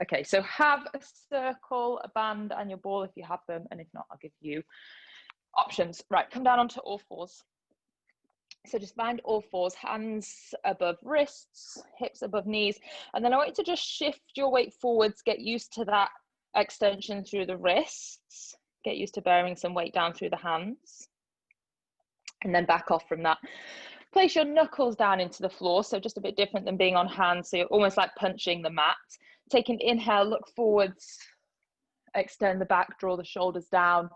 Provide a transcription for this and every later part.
Okay, so have a circle, a band, and your ball if you have them, and if not, I'll give you options. Right, come down onto all fours. So just find all fours, hands above wrists, hips above knees, and then I want you to just shift your weight forwards, get used to that extension through the wrists, get used to bearing some weight down through the hands, and then back off from that. Place your knuckles down into the floor, so just a bit different than being on hands, so you're almost like punching the mat. Take an inhale, look forwards, extend the back, draw the shoulders down,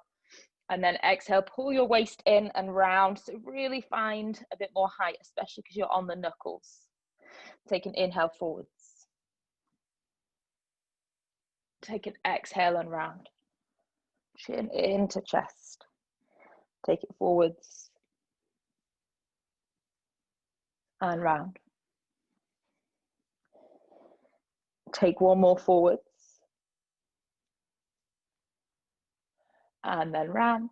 and then exhale, pull your waist in and round, so really find a bit more height, especially because you're on the knuckles. Take an inhale forwards. Take an exhale and round. Chin into chest. Take it forwards and round. Take one more forwards and then round.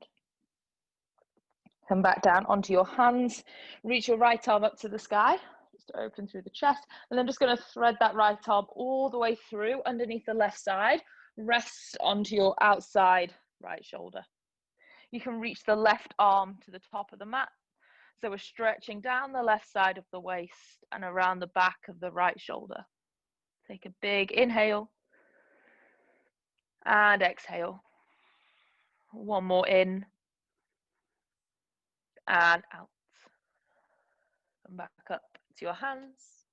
Come back down onto your hands. Reach your right arm up to the sky, just to open through the chest. And then just going to thread that right arm all the way through underneath the left side. Rest onto your outside right shoulder. You can reach the left arm to the top of the mat. So we're stretching down the left side of the waist and around the back of the right shoulder. Take a big inhale and exhale. One more in and out. Come back up to your hands.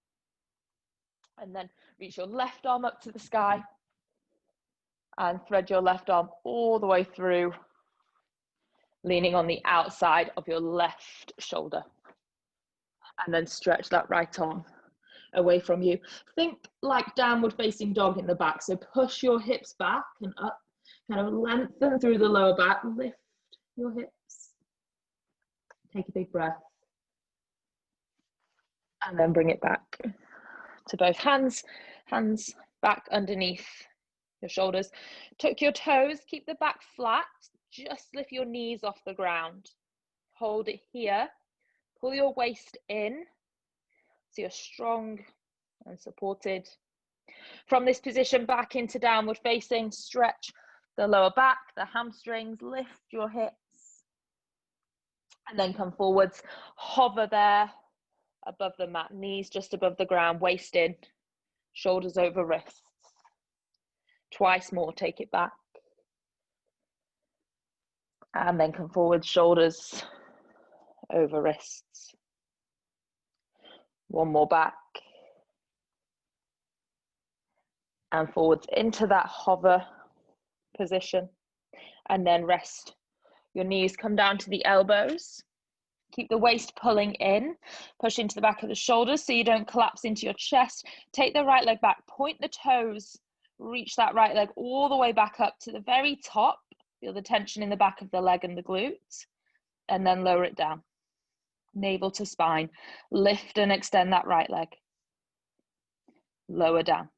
And then reach your left arm up to the sky and thread your left arm all the way through, leaning on the outside of your left shoulder. And then stretch that right arm away from you. Think like downward facing dog in the back. So push your hips back and up, kind of lengthen through the lower back, lift your hips. Take a big breath. And then bring it back to both hands, hands back underneath your shoulders. Tuck your toes, keep the back flat, just lift your knees off the ground. Hold it here, pull your waist in, so you're strong and supported. From this position back into downward facing, stretch the lower back, the hamstrings, lift your hips, and then come forwards, hover there above the mat, knees just above the ground, waist in, shoulders over wrists. Twice more, take it back. And then come forward, shoulders over wrists. One more back. And forwards into that hover position. And then rest. Your knees come down to the elbows. Keep the waist pulling in. Push into the back of the shoulders so you don't collapse into your chest. Take the right leg back. Point the toes. Reach that right leg all the way back up to the very top. Feel the tension in the back of the leg and the glutes. And then lower it down. Navel to spine. Lift and extend that right leg. Lower down.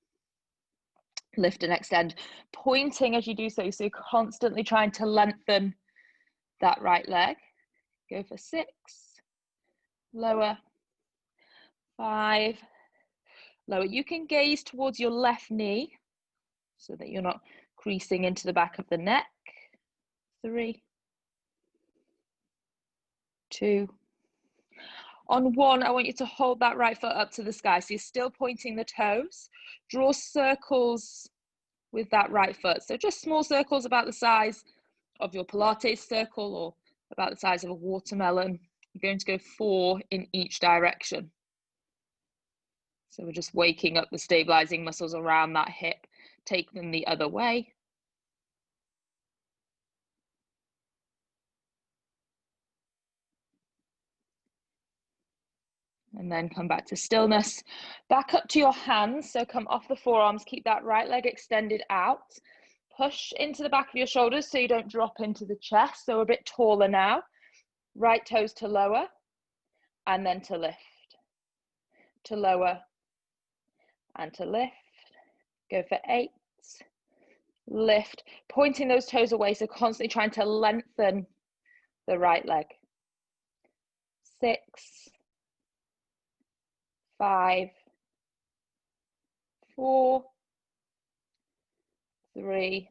Lift and extend. Pointing as you do so. So constantly trying to lengthen that right leg. Go for 6. Lower. 5. Lower. You can gaze towards your left knee so that you're not creasing into the back of the neck. 3. 2. On 1, I want you to hold that right foot up to the sky. So you're still pointing the toes. Draw circles with that right foot. So just small circles about the size of your Pilates circle or about the size of a watermelon. You're going to go 4 in each direction. So we're just waking up the stabilizing muscles around that hip. Take them the other way. And then come back to stillness. Back up to your hands. So come off the forearms. Keep that right leg extended out. Push into the back of your shoulders so you don't drop into the chest. So a bit taller now. Right toes to lower. And then to lift. To lower. And to lift. Go for 8. Lift. Pointing those toes away. So constantly trying to lengthen the right leg. 6. 5, 4, 3,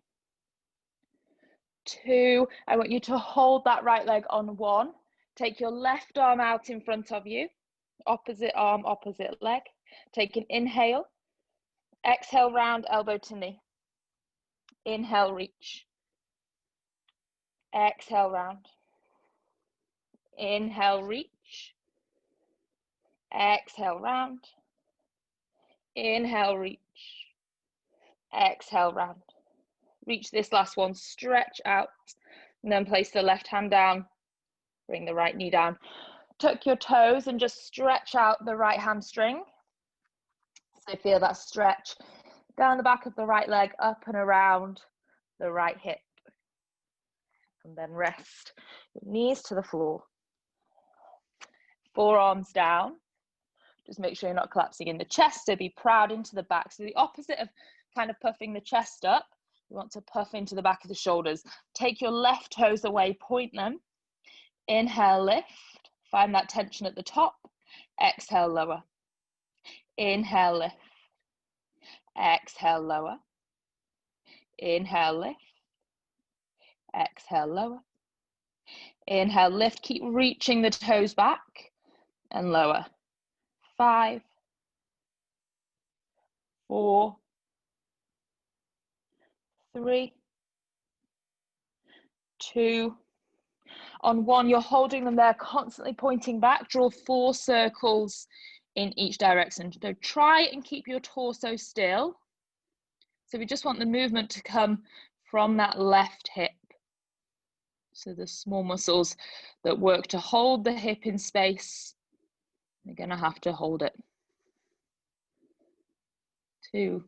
2. I want you to hold that right leg on 1. Take your left arm out in front of you. Opposite arm, opposite leg. Take an inhale. Exhale, round, elbow to knee. Inhale, reach. Exhale, round. Inhale, reach. Exhale, round. Inhale, reach. Exhale, round. Reach this last one, stretch out, and then place the left hand down. Bring the right knee down. Tuck your toes and just stretch out the right hamstring. So feel that stretch down the back of the right leg, up and around the right hip. And then rest your knees to the floor. Forearms down. Just make sure you're not collapsing in the chest, so be proud into the back. So the opposite of kind of puffing the chest up, you want to puff into the back of the shoulders. Take your left toes away, point them. Inhale, lift. Find that tension at the top. Exhale, lower. Inhale, lift. Exhale, lower. Inhale, lift. Exhale, lower. Inhale, lift. Keep reaching the toes back and lower. 5, 4, 3, 2. On 1, you're holding them there, constantly pointing back. Draw 4 circles in each direction. So try and keep your torso still. So we just want the movement to come from that left hip. So the small muscles that work to hold the hip in space, you're going to have to hold it. 2,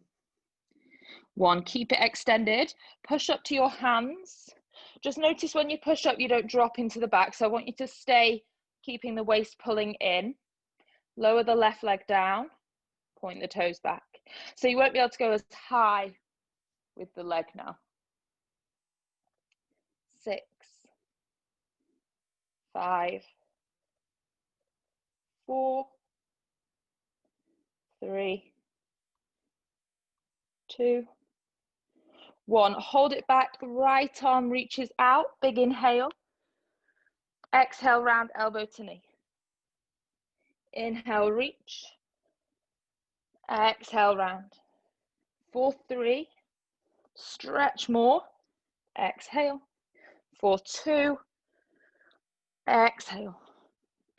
1. Keep it extended. Push up to your hands. Just notice when you push up, you don't drop into the back. So I want you to stay keeping the waist pulling in. Lower the left leg down. Point the toes back. So you won't be able to go as high with the leg now. 6, 5, 4, 3, 2, 1. Hold it back. Right arm reaches out. Big inhale. Exhale, round elbow to knee. Inhale, reach. Exhale, round. 4, 3. Stretch more. Exhale. 4, 2. Exhale.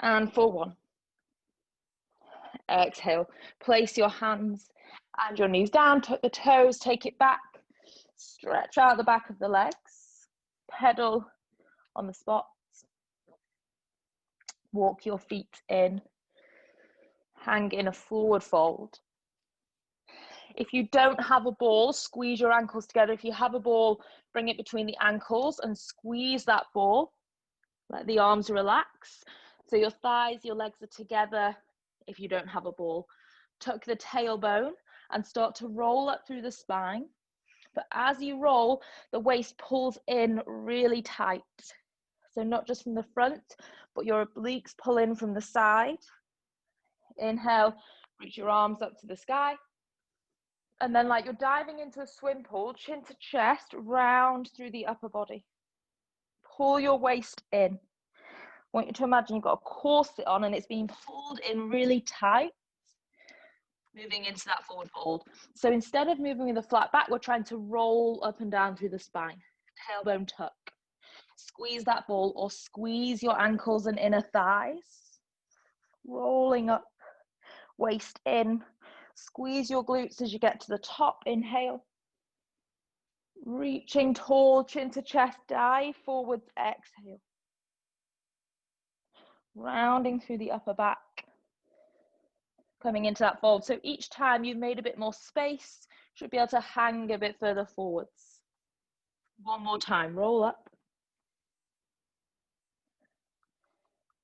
And for 1. Exhale. Place your hands and your knees down. Tuck the toes. Take it back. Stretch out the back of the legs. Pedal on the spots. Walk your feet in. Hang in a forward fold. If you don't have a ball, squeeze your ankles together. If you have a ball, bring it between the ankles and squeeze that ball. Let the arms relax. So your thighs, your legs are together. If you don't have a ball, tuck the tailbone and start to roll up through the spine. But as you roll, the waist pulls in really tight. So not just from the front, but your obliques pull in from the side. Inhale, reach your arms up to the sky. And then like you're diving into a swim pool, chin to chest, round through the upper body. Pull your waist in. I want you to imagine you've got a corset on and it's being pulled in really tight. Moving into that forward fold. So instead of moving with a flat back, we're trying to roll up and down through the spine. Tailbone tuck. Squeeze that ball or squeeze your ankles and inner thighs. Rolling up, waist in. Squeeze your glutes as you get to the top. Inhale. Reaching tall, chin to chest, dive forwards, exhale. Rounding through the upper back. Coming into that fold. So each time you've made a bit more space, should be able to hang a bit further forwards. One more time, roll up.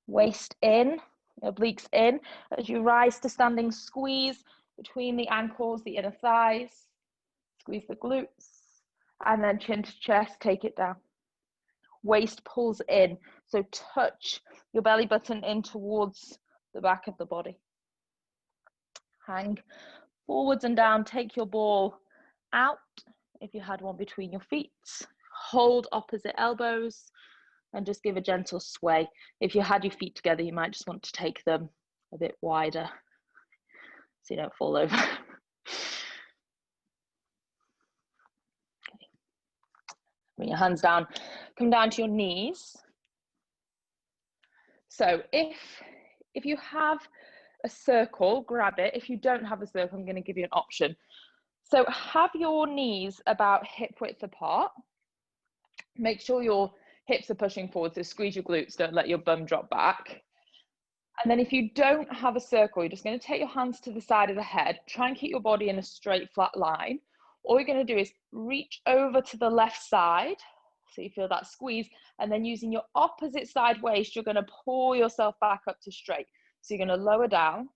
Waist in, obliques in. As you rise to standing, squeeze between the ankles, the inner thighs. Squeeze the glutes. And then chin to chest, take it down. Waist pulls in. So touch your belly button in towards the back of the body. Hang forwards and down, take your ball out if you had one between your feet. Hold opposite elbows and just give a gentle sway. If you had your feet together, you might just want to take them a bit wider so you don't fall over. Okay. Bring your hands down, come down to your knees. So if you have a circle, grab it. If you don't have a circle, I'm going to give you an option. So have your knees about hip width apart. Make sure your hips are pushing forward, so squeeze your glutes, don't let your bum drop back. And then if you don't have a circle, you're just going to take your hands to the side of the head, try and keep your body in a straight flat line. All you're going to do is reach over to the left side, so you feel that squeeze, and then using your opposite side waist, you're going to pull yourself back up to straight. So you're going to lower down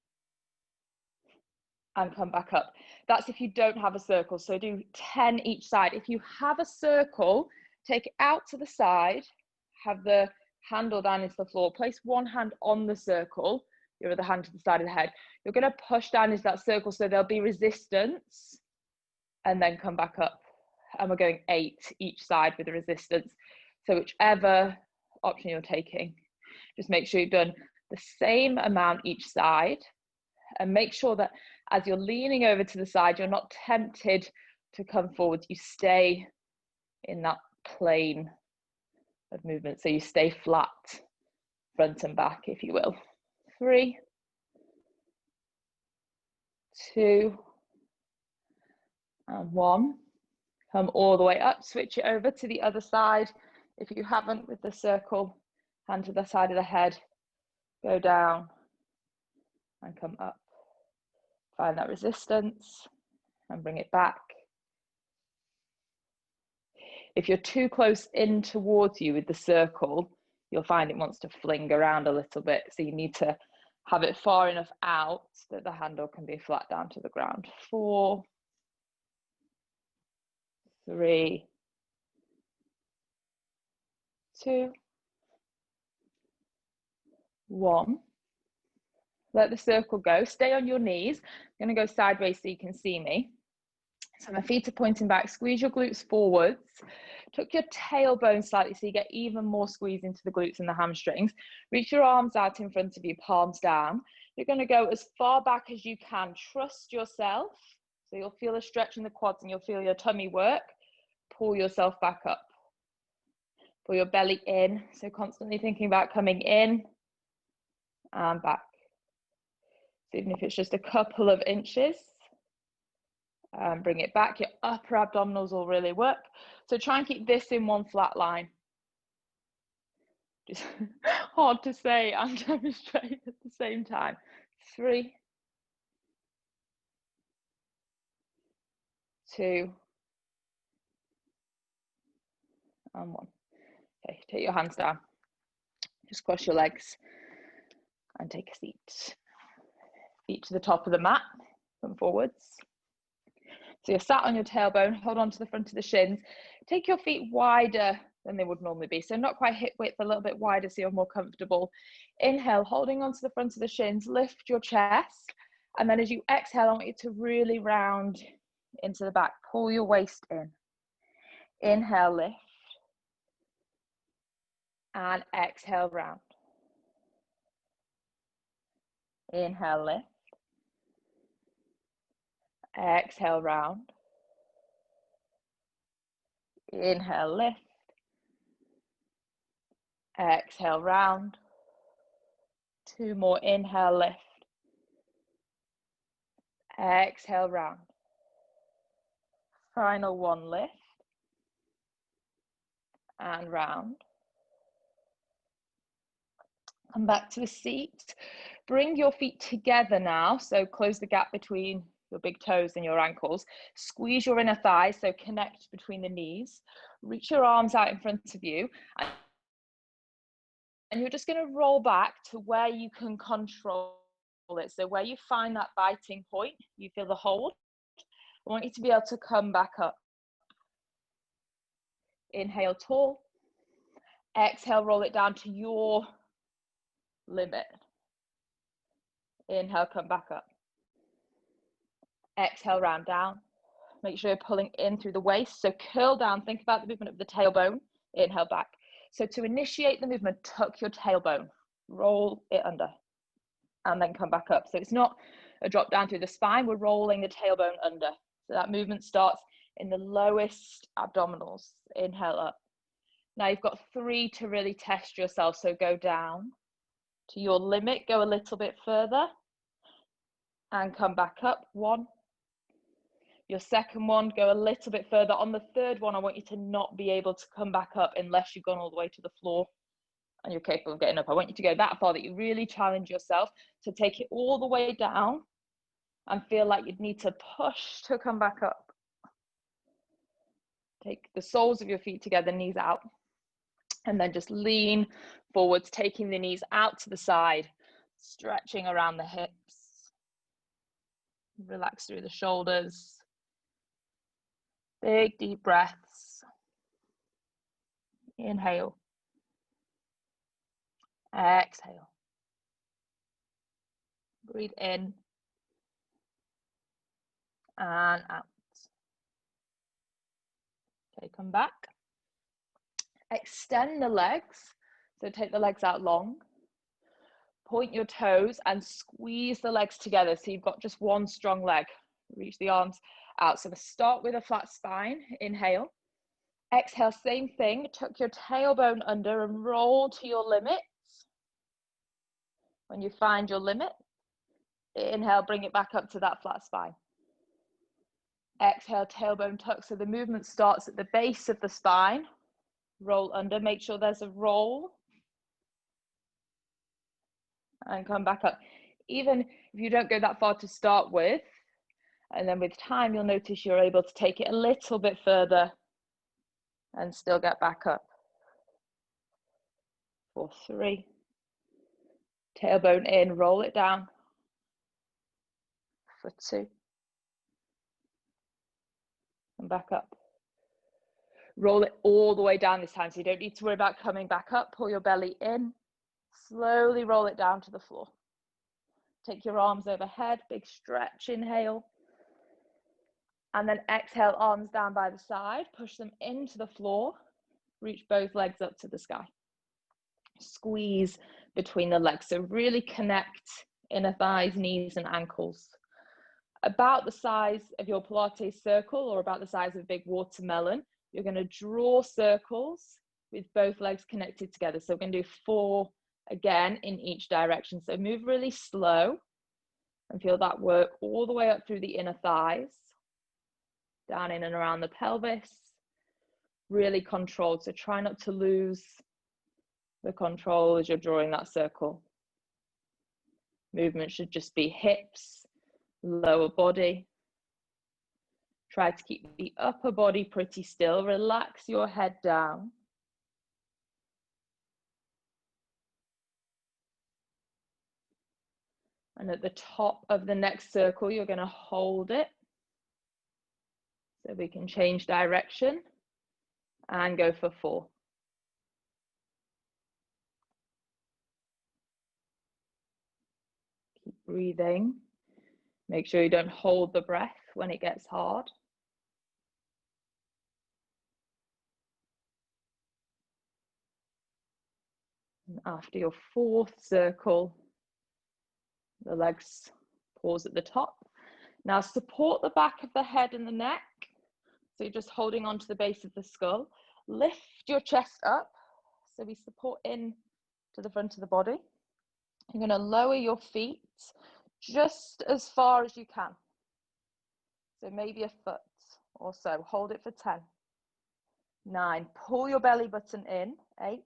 and come back up. That's if you don't have a circle, so do 10 each side. If you have a circle, take it out to the side, have the handle down into the floor, place one hand on the circle, your other hand to the side of the head. You're going to push down into that circle so there'll be resistance, and then come back up. And we're going 8 each side with the resistance. So whichever option you're taking, just make sure you've done the same amount each side, and make sure that as you're leaning over to the side, you're not tempted to come forward. You stay in that plane of movement, so you stay flat front and back, if you will. 3, 2, and 1. Come all the way up, switch it over to the other side. If you haven't, with the circle, hand to the side of the head, go down and come up. Find that resistance and bring it back. If you're too close in towards you with the circle, you'll find it wants to fling around a little bit. So you need to have it far enough out that the handle can be flat down to the ground. 4, 3, 2, 1. Let the circle go. Stay on your knees. I'm going to go sideways so you can see me. So my feet are pointing back. Squeeze your glutes forwards. Tuck your tailbone slightly so you get even more squeeze into the glutes and the hamstrings. Reach your arms out in front of you, palms down. You're going to go as far back as you can. Trust yourself. So you'll feel a stretch in the quads and you'll feel your tummy work. Pull yourself back up. Pull your belly in. So constantly thinking about coming in and back. So even if it's just a couple of inches, bring it back. Your upper abdominals will really work. So try and keep this in one flat line. Just hard to say and demonstrate at the same time. 3, 2, and 1. Okay, take your hands down. Just cross your legs and take a seat. Feet to the top of the mat, come forwards. So you're sat on your tailbone, hold on to the front of the shins. Take your feet wider than they would normally be. So not quite hip width, a little bit wider so you're more comfortable. Inhale, holding onto the front of the shins, lift your chest. And then as you exhale, I want you to really round into the back. Pull your waist in. Inhale, lift. And exhale, round. Inhale, lift. Exhale, round. Inhale, lift. Exhale, round. 2 more. Inhale, lift. Exhale, round. Final 1, lift. And round. Come back to a seat. Bring your feet together now. So close the gap between your big toes and your ankles. Squeeze your inner thighs, so connect between the knees. Reach your arms out in front of you. And you're just going to roll back to where you can control it. So where you find that biting point, you feel the hold. I want you to be able to come back up. Inhale, tall. Exhale, roll it down to your limit. Inhale, come back up. Exhale, round down. Make sure you're pulling in through the waist. So curl down, think about the movement of the tailbone, inhale back. So to initiate the movement, tuck your tailbone, roll it under, and then come back up. So it's not a drop down through the spine, we're rolling the tailbone under. So that movement starts in the lowest abdominals, inhale up. Now you've got 3 to really test yourself, so go down to your limit, go a little bit further, and come back up, 1. Your second one, go a little bit further. On the third one, I want you to not be able to come back up unless you've gone all the way to the floor and you're capable of getting up. I want you to go that far that you really challenge yourself to take it all the way down and feel like you'd need to push to come back up. Take the soles of your feet together, knees out, and then just lean forwards, taking the knees out to the side, stretching around the hips. Relax through the shoulders. Big deep breaths. Inhale. Exhale. Breathe in and out. Okay, come back. Extend the legs. So take the legs out long. Point your toes and squeeze the legs together. So you've got just one strong leg. Reach the arms out. So we start with a flat spine. Inhale. Exhale, same thing. Tuck your tailbone under and roll to your limits. When you find your limit, inhale, bring it back up to that flat spine. Exhale, tailbone tuck. So the movement starts at the base of the spine. Roll under. Make sure there's a roll. And come back up. Even if you don't go that far to start with, and then with time, you'll notice you're able to take it a little bit further and still get back up. For 3. Tailbone in, roll it down. For 2. And back up. Roll it all the way down this time, so you don't need to worry about coming back up. Pull your belly in. Slowly roll it down to the floor. Take your arms overhead, big stretch, inhale. And then exhale, arms down by the side, push them into the floor, reach both legs up to the sky. Squeeze between the legs, so really connect inner thighs, knees and ankles. About the size of your Pilates circle or about the size of a big watermelon, you're going to draw circles with both legs connected together. So we're going to do 4 again in each direction. So move really slow and feel that work all the way up through the inner thighs, down in and around the pelvis, really controlled. So try not to lose the control as you're drawing that circle. Movement should just be hips, lower body. Try to keep the upper body pretty still. Relax your head down. And at the top of the next circle, you're going to hold it. So we can change direction and go for 4. Keep breathing. Make sure you don't hold the breath when it gets hard. And after your 4th circle, the legs pause at the top. Now support the back of the head and the neck. So you're just holding on to the base of the skull. Lift your chest up. So we support in to the front of the body. You're going to lower your feet just as far as you can. So maybe a foot or so. Hold it for 10. 9. Pull your belly button in. 8,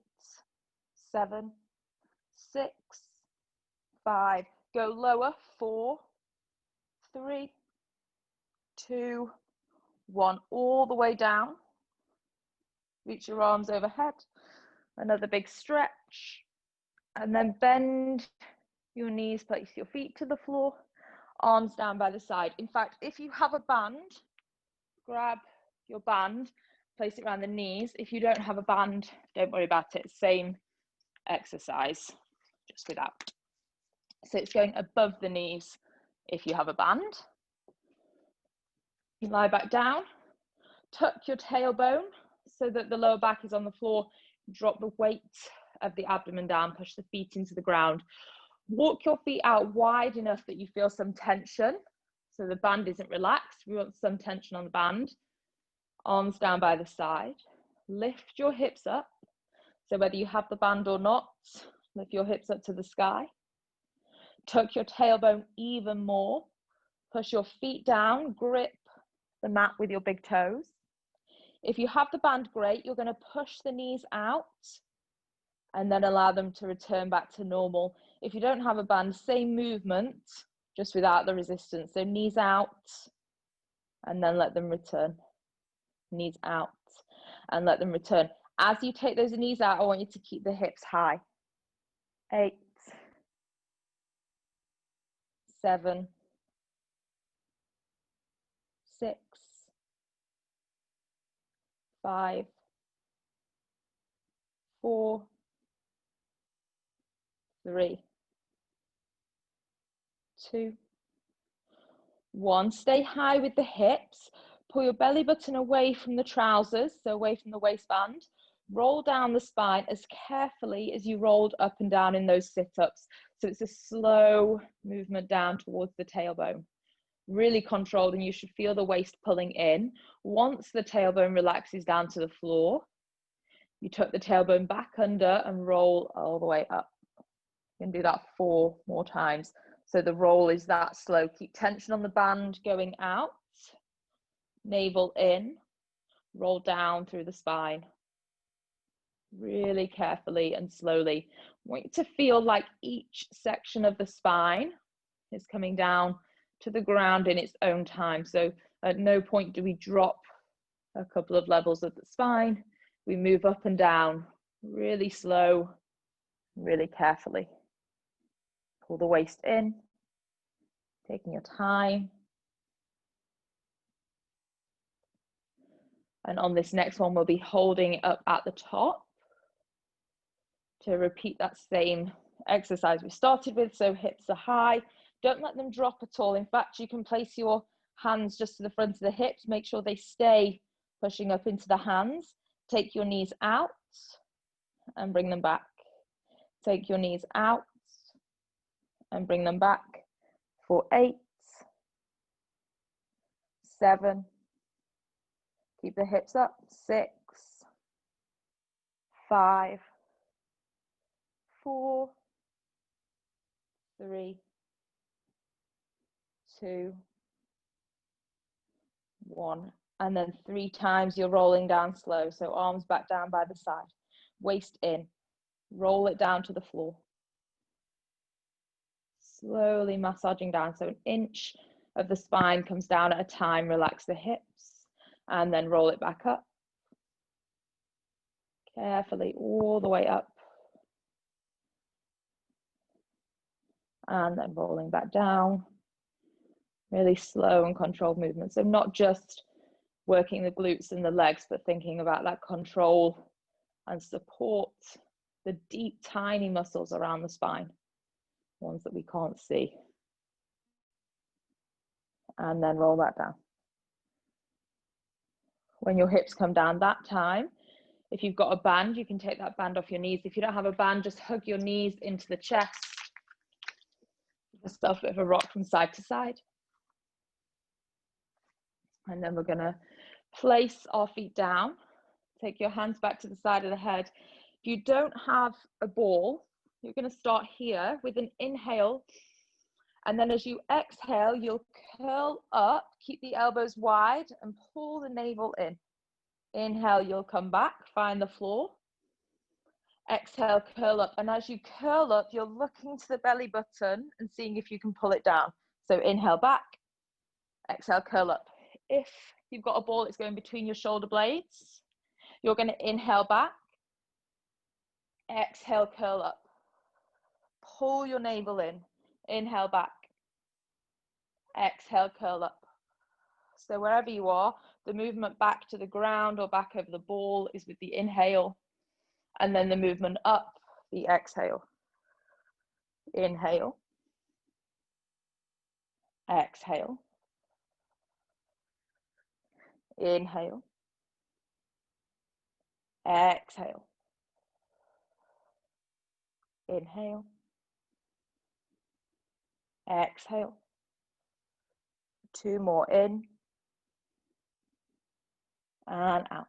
7, 6, 5. Go lower. 4, 3, 2, 1. All the way down. Reach your arms overhead. Another big stretch. And then bend your knees, place your feet to the floor, arms down by the side. In fact, if you have a band, grab your band, place it around the knees. If you don't have a band, don't worry about it. Same exercise, just without. So it's going above the knees if you have a band. You lie back down, tuck your tailbone so that the lower back is on the floor. Drop the weight of the abdomen down, push the feet into the ground. Walk your feet out wide enough that you feel some tension. So the band isn't relaxed. We want some tension on the band. Arms down by the side. Lift your hips up. So whether you have the band or not, lift your hips up to the sky. Tuck your tailbone even more. Push your feet down. Grip the mat with your big toes. If you have the band, great. You're going to push the knees out and then allow them to return back to normal. If you don't have a band, same movement, just without the resistance. So knees out and then let them return. Knees out and let them return. As you take those knees out, I want you to keep the hips high. 8, 7, 6, 5, 4, 3, 2, 1. Stay high with the hips. Pull your belly button away from the trousers, so away from the waistband. Roll down the spine as carefully as you rolled up and down in those sit-ups. So it's a slow movement down towards the tailbone. Really controlled, and you should feel the waist pulling in. Once the tailbone relaxes down to the floor, you tuck the tailbone back under and roll all the way up. You can do that 4 more times. So the roll is that slow. Keep tension on the band going out. Navel in. Roll down through the spine. Really carefully and slowly. I want you to feel like each section of the spine is coming down to the ground in its own time. So at no point do we drop a couple of levels of the spine. We move up and down really slow, really carefully. Pull the waist in, taking your time. And on this next one, we'll be holding it up at the top to repeat that same exercise we started with. So hips are high. Don't let them drop at all. In fact, you can place your hands just to the front of the hips. Make sure they stay pushing up into the hands. Take your knees out and bring them back. Take your knees out and bring them back for 8, 7, keep the hips up, 6, 5, 4, 3, 2, 1. And then 3 times you're rolling down slow. So arms back down by the side, waist in, roll it down to the floor. Slowly massaging down. So 1 inch of the spine comes down at a time. Relax the hips and then roll it back up. Carefully all the way up. And then rolling back down. Really slow and controlled movement. So not just working the glutes and the legs, but thinking about that control and support the deep, tiny muscles around the spine, ones that we can't see. And then roll that down. When your hips come down that time, if you've got a band, you can take that band off your knees. If you don't have a band, just hug your knees into the chest. Just a bit of a rock from side to side. And then we're going to place our feet down. Take your hands back to the side of the head. If you don't have a ball, you're going to start here with an inhale. And then as you exhale, you'll curl up, keep the elbows wide and pull the navel in. Inhale, you'll come back, find the floor. Exhale, curl up. And as you curl up, you're looking to the belly button and seeing if you can pull it down. So inhale back, exhale, curl up. If you've got a ball, it's going between your shoulder blades. You're going to inhale back, exhale, curl up. Pull your navel in, inhale back, exhale, curl up. So wherever you are, the movement back to the ground or back over the ball is with the inhale, and then the movement up, the exhale. Inhale, exhale, Inhale. Exhale. Inhale. Exhale. 2 more, in and out.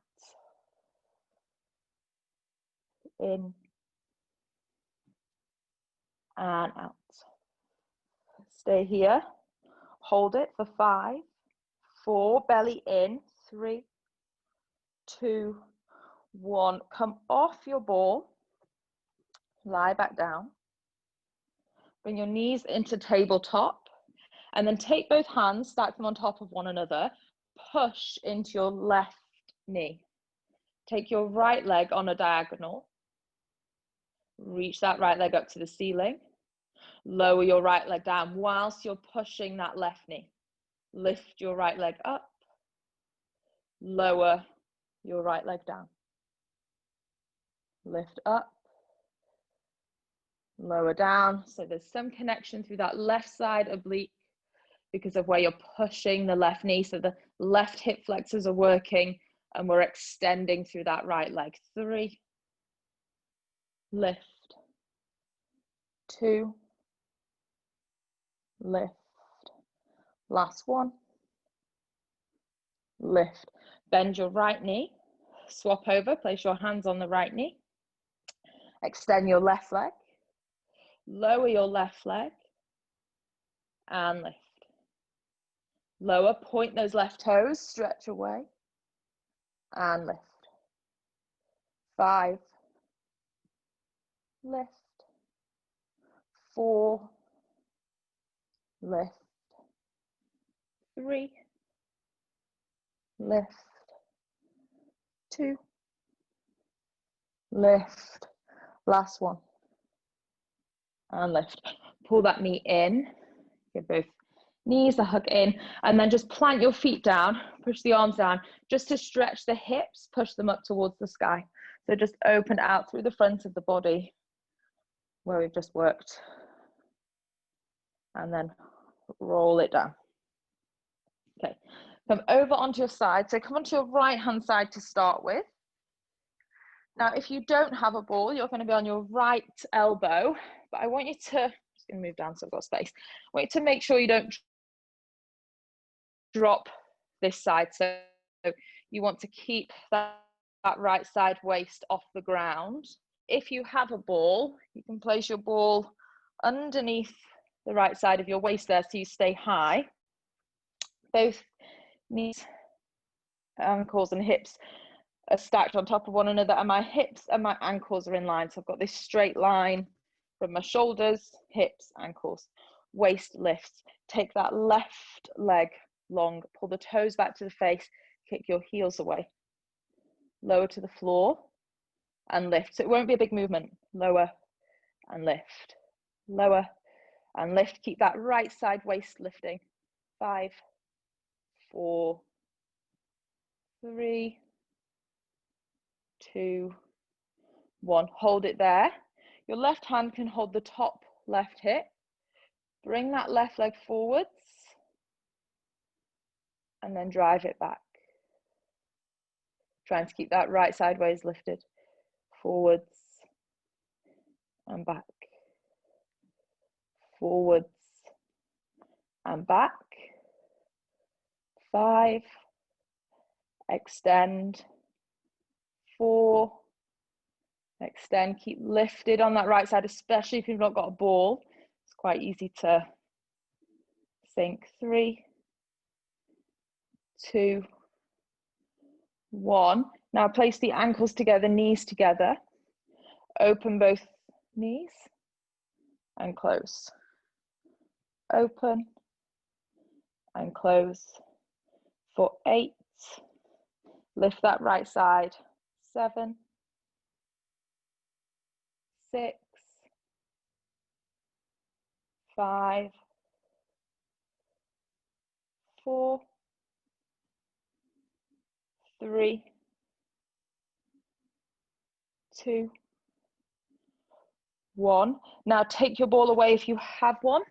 In and out. Stay here. Hold it for 5, 4, belly in, 3, 2, 1. Come off your ball. Lie back down. Bring your knees into tabletop. And then take both hands, stack them on top of one another. Push into your left knee. Take your right leg on a diagonal. Reach that right leg up to the ceiling. Lower your right leg down whilst you're pushing that left knee. Lift your right leg up. Lower your right leg down. Lift up. Lower down. So there's some connection through that left side oblique because of where you're pushing the left knee. So the left hip flexors are working and we're extending through that right leg. 3. Lift. 2. Lift. Last one. Lift. Bend your right knee. Swap over. Place your hands on the right knee. Extend your left leg. Lower your left leg. And lift. Lower. Point those left toes. Stretch away. And lift. 5. Lift. 4. Lift. 3. Lift. 2. Lift. Last one. And lift. Pull that knee in. Give both knees a hug in. And then just plant your feet down. Push the arms down. Just to stretch the hips. Push them up towards the sky. So just open out through the front of the body where we've just worked. And then roll it down. Okay. Come over onto your side. So come onto your right hand side to start with. Now, if you don't have a ball, you're going to be on your right elbow, but I want you to, I'm just going to move down so I've got space. I want you to make sure you don't drop this side. So you want to keep that right side waist off the ground. If you have a ball, you can place your ball underneath the right side of your waist there so you stay high. Both knees, ankles and hips are stacked on top of one another, and my hips and my ankles are in line. So I've got this straight line from my shoulders, hips, ankles, waist lifts. Take that left leg long, pull the toes back to the face, kick your heels away. Lower to the floor and lift. So it won't be a big movement. Lower and lift. Lower and lift. Keep that right side waist lifting. 5, 4, 3, 2, 1. Hold it there. Your left hand can hold the top left hip. Bring that left leg forwards and then drive it back. Trying to keep that right sideways lifted. Forwards and back. Forwards and back. 5. Extend. 4. Extend. Keep lifted on that right side, especially if you've not got a ball. It's quite easy to sink. 3, 2, 1. Now place the ankles together, knees together. Open both knees and close. Open and close for 8. Lift that right side. 7, 6, 5, 4, 3, 2, 1. Now take your ball away if you have one.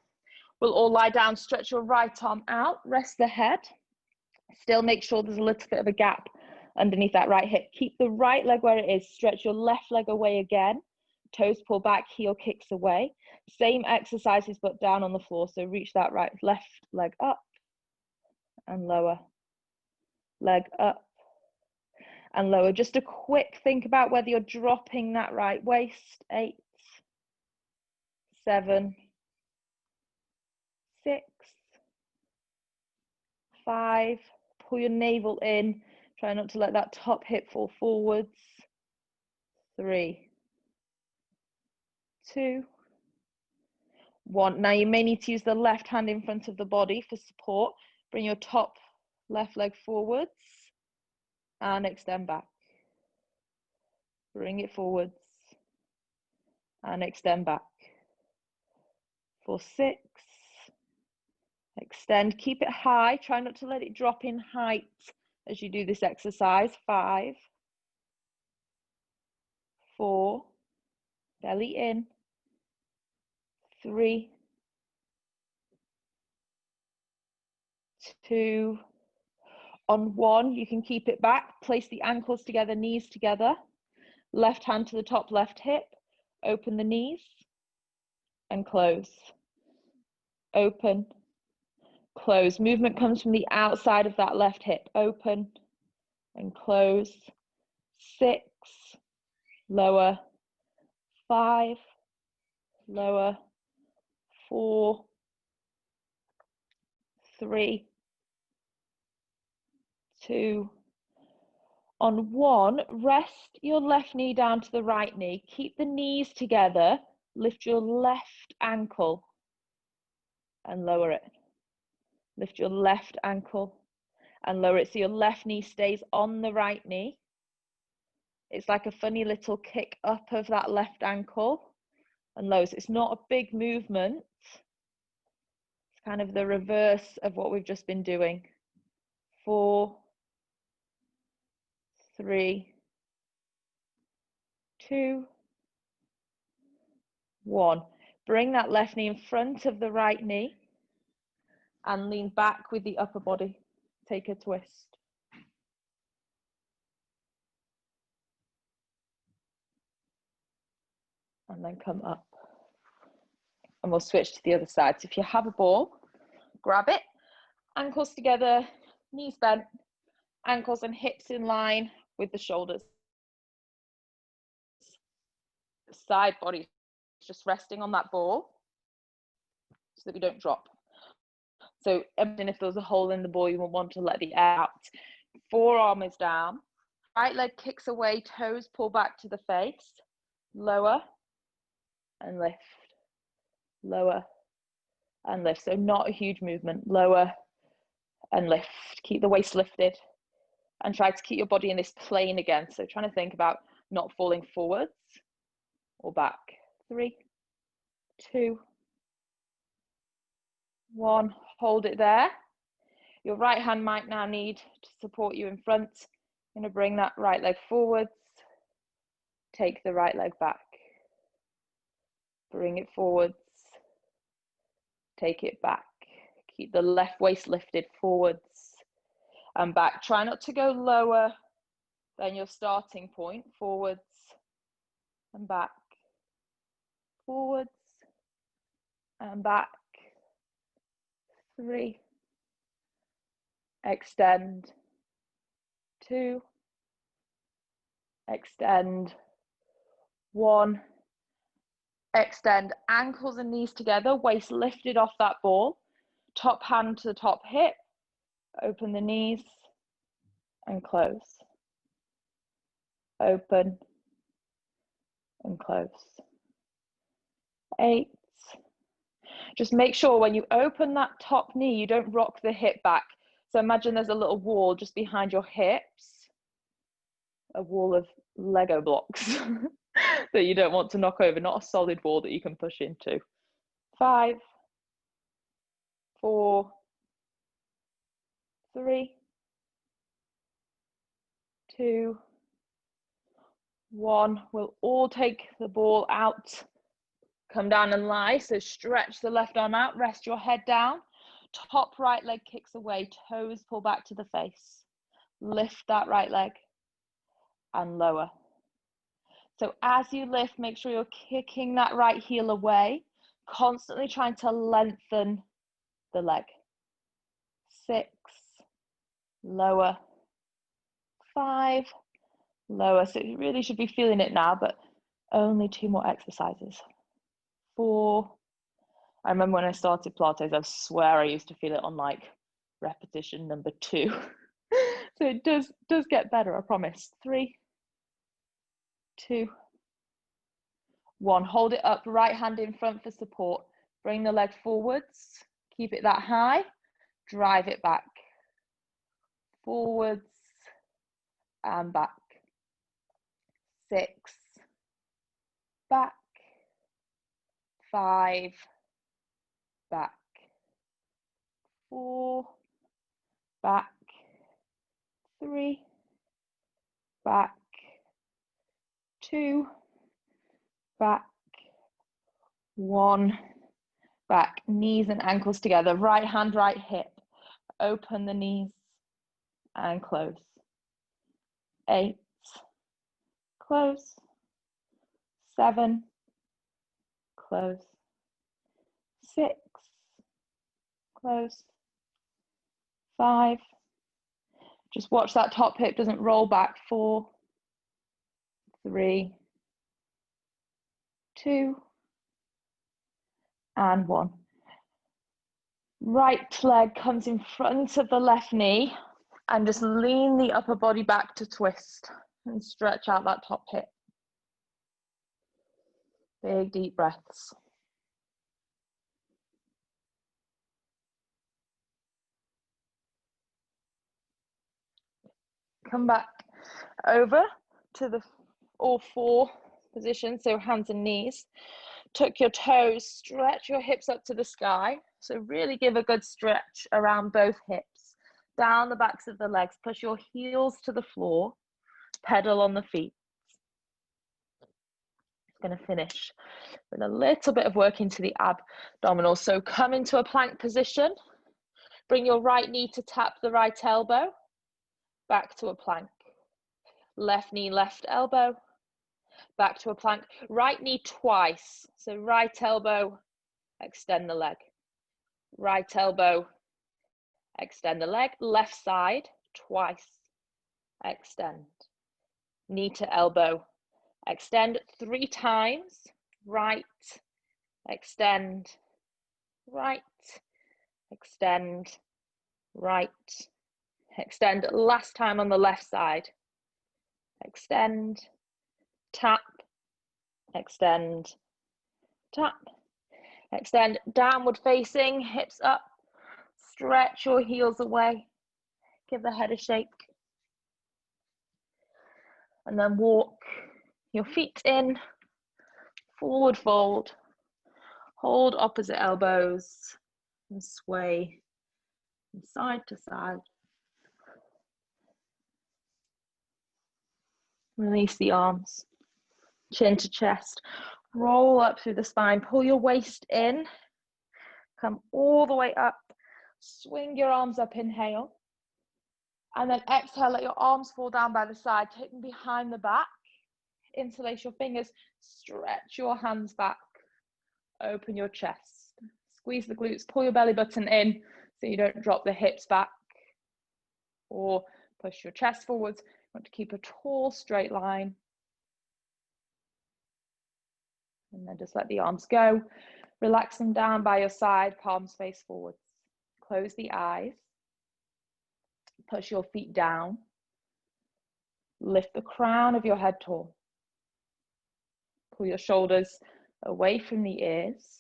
We'll all lie down, stretch your right arm out, rest the head. Still make sure there's a little bit of a gap underneath that right hip. Keep the right leg where it is. Stretch your left leg away again. Toes pull back, heel kicks away. Same exercises, but down on the floor. So reach that left leg up and lower. Leg up and lower. Just a quick think about whether you're dropping that right waist. 8, 7, 6, 5. Pull your navel in. Try not to let that top hip fall forwards. 3, 2, 1. Now you may need to use the left hand in front of the body for support. Bring your top left leg forwards and extend back. Bring it forwards and extend back. For 6. Extend, keep it high. Try not to let it drop in height as you do this exercise. 5, 4, belly in. 3, 2, on 1, you can keep it back. Place the ankles together, knees together. Left hand to the top left hip. Open the knees and close. Open, close. Movement comes from the outside of that left hip. Open and close. 6, lower. 5, lower. 4, 3, 2. On 1, rest your left knee down to the right knee. Keep the knees together. Lift your left ankle and lower it. Lift your left ankle and lower it so your left knee stays on the right knee. It's like a funny little kick up of that left ankle and lows. It's not a big movement. It's kind of the reverse of what we've just been doing. 4, 3, 2, 1. Bring that left knee in front of the right knee and lean back with the upper body. Take a twist. And then come up. And we'll switch to the other side. So if you have a ball, grab it, ankles together, knees bent, ankles and hips in line with the shoulders. Side body just resting on that ball so that we don't drop. So imagine if there was a hole in the ball, you would want to let the air out. Forearm is down, right leg kicks away, toes pull back to the face, lower and lift, lower and lift. So not a huge movement, lower and lift. Keep the waist lifted and try to keep your body in this plane again. So trying to think about not falling forwards or back. 3, 2, 1, hold it there. Your right hand might now need to support you in front. You're going to bring that right leg forwards, take the right leg back, bring it forwards, take it back. Keep the left waist lifted forwards and back. Try not to go lower than your starting point. Forwards and back, forwards and back. 3, extend. 2, extend. 1, extend. Ankles and knees together, waist lifted off that ball. Top hand to the top hip. Open the knees and close. Open and close. 8. Just make sure when you open that top knee, you don't rock the hip back. So imagine there's a little wall just behind your hips, a wall of Lego blocks that you don't want to knock over, not a solid wall that you can push into. 5, 4, 3, 2, 1. We'll all take the ball out. Come down and lie. So stretch the left arm out, rest your head down. top right leg kicks away, toes pull back to the face. Lift that right leg and lower. So as you lift, make sure you're kicking that right heel away, constantly trying to lengthen the leg. 6, lower. 5, lower. So you really should be feeling it now, but only 2 more exercises. 4. I remember when I started Pilates, I swear I used to feel it on like repetition number 2. So it does get better, I promise. 3, 2, 1. Hold it up, right hand in front for support. Bring the leg forwards, keep it that high, drive it back. Forwards and back. 6, back. 5, back. 4, back. 3, back. 2, back. 1, back. Knees and ankles together. Right hand, right hip. Open the knees and close. 8, close. 7, close. 6, close. 5. Just watch that top hip doesn't roll back. 4, 3, 2, and 1. Right leg comes in front of the left knee and just lean the upper body back to twist and stretch out that top hip. Big deep breaths. Come back over to the all 4 position, so hands and knees. Tuck your toes, stretch your hips up to the sky. So really give a good stretch around both hips. Down the backs of the legs, push your heels to the floor, pedal on the feet. Going to finish with a little bit of work into the abdominals. So come into a plank position. Bring your right knee to tap the right elbow. Back to a plank. Left knee, left elbow. Back to a plank. Right knee twice. So right elbow, extend the leg. Right elbow, extend the leg. Left side, twice. Extend. Knee to elbow. Extend 3 times. Right, extend, right, extend, right, extend. Last time on the left side. Extend, tap, extend, tap, extend. Downward facing, hips up. Stretch your heels away. Give the head a shake. And then walk your feet in, forward fold. Hold opposite elbows and sway from side to side. Release the arms, chin to chest. Roll up through the spine. Pull your waist in. Come all the way up. Swing your arms up, inhale. And then exhale, let your arms fall down by the side. Take them behind the back. Interlace your fingers. Stretch your hands back. Open your chest. Squeeze the glutes. Pull your belly button in so you don't drop the hips back. Or push your chest forwards. You want to keep a tall, straight line. And then just let the arms go. Relax them down by your side, palms face forwards. Close the eyes. Push your feet down. Lift the crown of your head tall. Pull your shoulders away from the ears.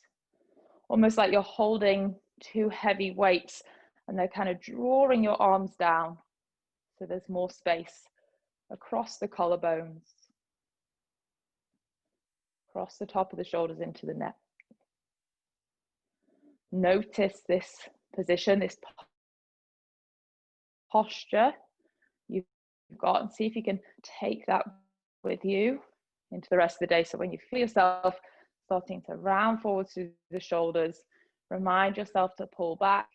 Almost like you're holding 2 heavy weights and they're kind of drawing your arms down. So there's more space across the collarbones. Across the top of the shoulders into the neck. Notice this position, this posture you've got, and see if you can take that with you into the rest of the day. So when you feel yourself starting to round forward through the shoulders, remind yourself to pull back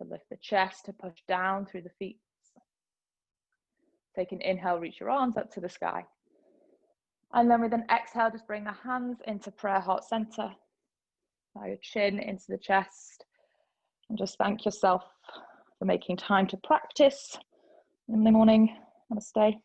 to lift the chest, to push down through the feet. Take an inhale, reach your arms up to the sky. And then with an exhale, just bring the hands into prayer heart center. Bow your chin into the chest. And just thank yourself for making time to practice in the morning. Namaste.